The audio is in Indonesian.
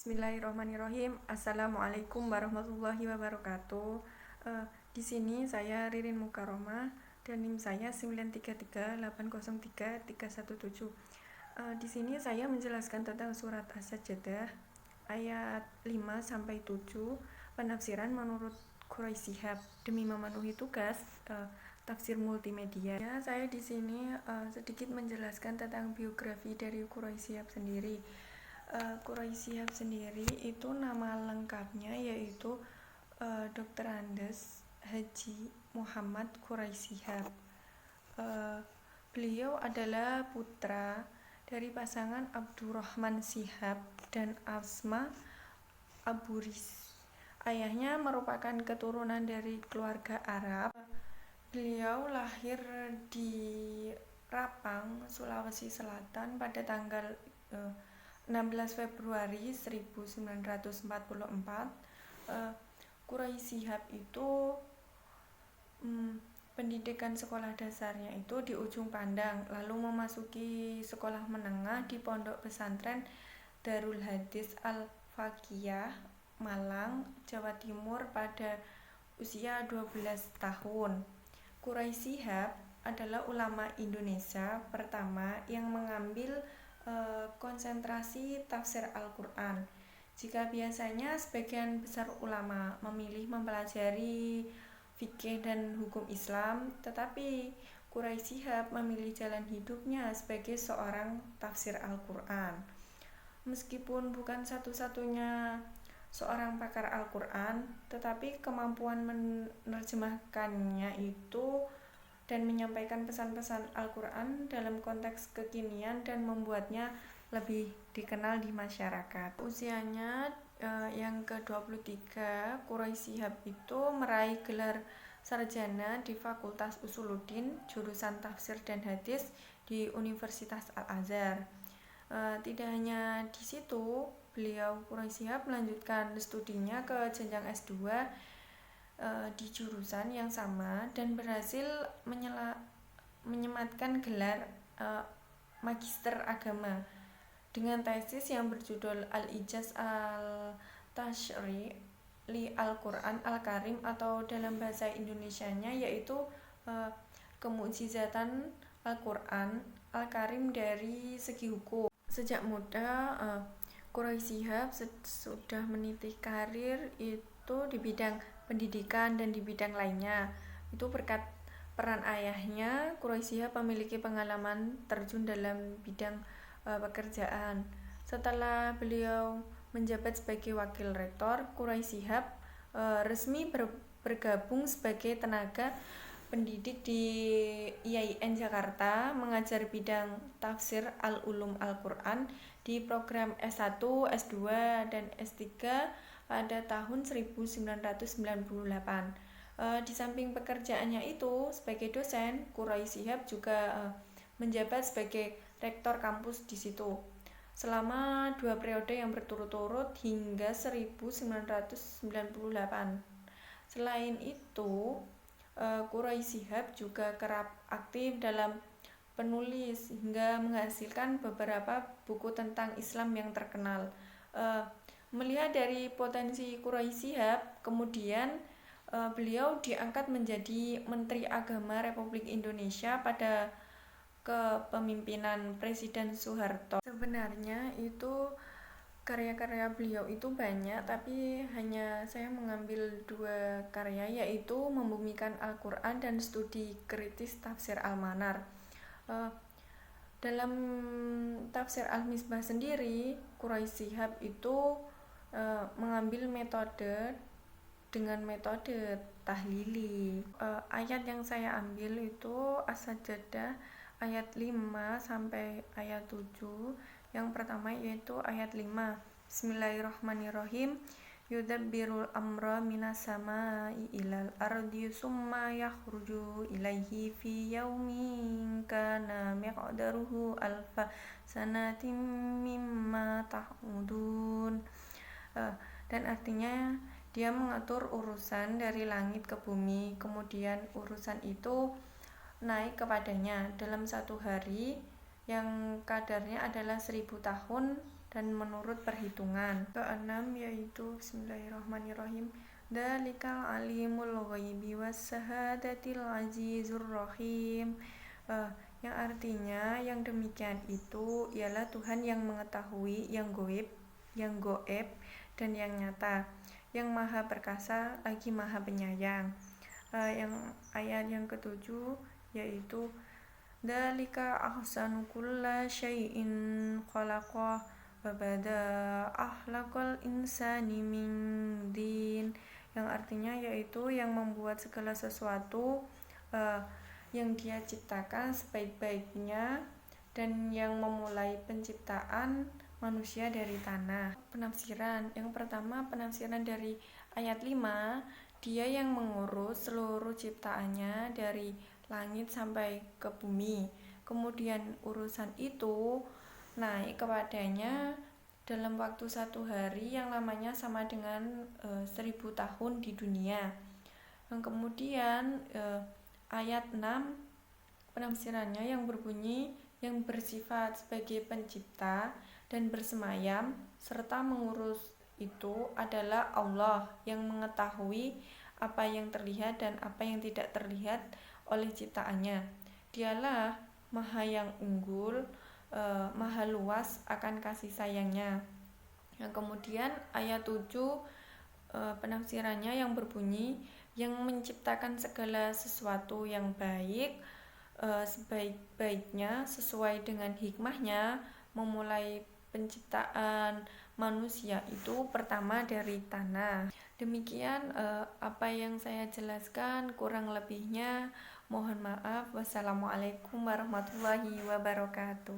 Bismillahirrahmanirrahim. Assalamualaikum warahmatullahi wabarakatuh. Di sini saya Ririn Mukaromah dan NIM saya 933803317. Di sini saya menjelaskan tentang surat As-Sajdah ayat 5 sampai 7, penafsiran menurut Quraisy Shihab. Demi memenuhi tugas tafsir multimedia, saya di sini sedikit menjelaskan tentang biografi dari Quraisy Shihab sendiri. Quraisy Shihab sendiri itu nama lengkapnya yaitu Dr. Andes Haji Muhammad Quraisy Shihab. Beliau adalah putra dari pasangan Abdurrahman Shihab dan Asma Aburis. Ayahnya merupakan keturunan dari keluarga Arab. Beliau lahir di Rapang, Sulawesi Selatan pada tanggal 16 Februari 1944. Quraisy Shihab itu pendidikan sekolah dasarnya itu di Ujung Pandang, lalu memasuki sekolah menengah di Pondok Pesantren Darul Hadis Al-Faqihah, Malang, Jawa Timur pada usia 12 tahun. Quraisy Shihab adalah ulama Indonesia pertama yang mengambil konsentrasi tafsir Al-Quran. Jika biasanya sebagian besar ulama memilih mempelajari fikih dan hukum Islam, tetapi Quraisy Shihab memilih jalan hidupnya sebagai seorang tafsir Al-Quran. Meskipun bukan satu-satunya seorang pakar Al-Quran, tetapi kemampuan menerjemahkannya itu dan menyampaikan pesan-pesan Al-Quran dalam konteks kekinian dan membuatnya lebih dikenal di masyarakat. Usianya yang ke-23, Quraisy Shihab itu meraih gelar sarjana di Fakultas Usuluddin, jurusan tafsir dan hadis di Universitas Al-Azhar. Tidak hanya di situ, beliau Quraisy Shihab melanjutkan studinya ke jenjang S2 di jurusan yang sama dan berhasil menyematkan gelar magister agama dengan tesis yang berjudul Al-Ijaz Al-Tashri' li Al-Quran Al-Karim, atau dalam bahasa Indonesianya yaitu kemukjizatan Al-Quran Al-Karim dari segi hukum. Sejak muda Quraisy Shihab sudah meniti karir itu di bidang pendidikan dan di bidang lainnya. Itu berkat peran ayahnya, Quraisy Shihab memiliki pengalaman terjun dalam bidang pekerjaan. Setelah beliau menjabat sebagai wakil rektor, Quraisy Shihab resmi bergabung sebagai tenaga pendidik di IAIN Jakarta, mengajar bidang tafsir Al-Ulum Al-Quran di program S1, S2, dan S3 pada tahun 1998. Di samping pekerjaannya itu sebagai dosen, Quraisy Shihab juga menjabat sebagai rektor kampus di situ selama 2 periode yang berturut-turut hingga 1998. Selain itu, Quraisy Shihab juga kerap aktif dalam penulis hingga menghasilkan beberapa buku tentang Islam yang terkenal. Melihat dari potensi Quraisy Shihab, kemudian beliau diangkat menjadi Menteri Agama Republik Indonesia pada kepemimpinan Presiden Soeharto. Sebenarnya itu karya-karya beliau itu banyak, tapi hanya saya mengambil 2 karya, yaitu Membumikan Al-Quran dan Studi Kritis Tafsir Al-Manar. Dalam tafsir Al-Misbah sendiri, Quraisy Shihab itu mengambil metode dengan metode tahlili. Ayat yang saya ambil itu As-Sajdah ayat 5 sampai ayat 7. Yang pertama yaitu ayat 5. Bismillahirrahmanirrahim. Yudabbirul amra minas samai ilal ardi summa yakhruju ilaihi fi yaumin kana miqdaruhu alfa sanatin mimma ta'udun. Dan artinya dia mengatur urusan dari langit ke bumi, kemudian urusan itu naik kepadanya dalam 1 hari yang kadarnya adalah 1000 tahun dan menurut perhitungan. Keenam yaitu bismillahirrahmanirrahim. Dalikal alimul ghaibi wassahadatil azizur rahim. Yang artinya yang demikian itu ialah Tuhan yang mengetahui yang goib dan yang nyata, yang maha perkasa lagi maha penyayang. Yang ayat yang ketujuh yaitu dalika ahsanu kulla syai'in khalaqah wa bada ahlakal insani min din, yang artinya yaitu yang membuat segala sesuatu yang dia ciptakan sebaik-baiknya dan yang memulai penciptaan manusia dari tanah. Penafsiran yang pertama, penafsiran dari ayat 5, dia yang mengurus seluruh ciptaannya dari langit sampai ke bumi, kemudian urusan itu naik kepadanya dalam waktu 1 hari yang lamanya sama dengan 1000 tahun di dunia. Yang kemudian ayat 6 penafsirannya yang berbunyi yang bersifat sebagai pencipta dan bersemayam serta mengurus itu adalah Allah yang mengetahui apa yang terlihat dan apa yang tidak terlihat oleh ciptaannya. Dialah maha yang unggul, maha luas akan kasih sayangnya. Yang kemudian ayat 7 penafsirannya yang berbunyi yang menciptakan segala sesuatu yang baik sebaik-baiknya sesuai dengan hikmahnya, memulai penciptaan manusia itu pertama dari tanah. Demikian apa yang saya jelaskan, kurang lebihnya mohon maaf. Wassalamualaikum warahmatullahi wabarakatuh.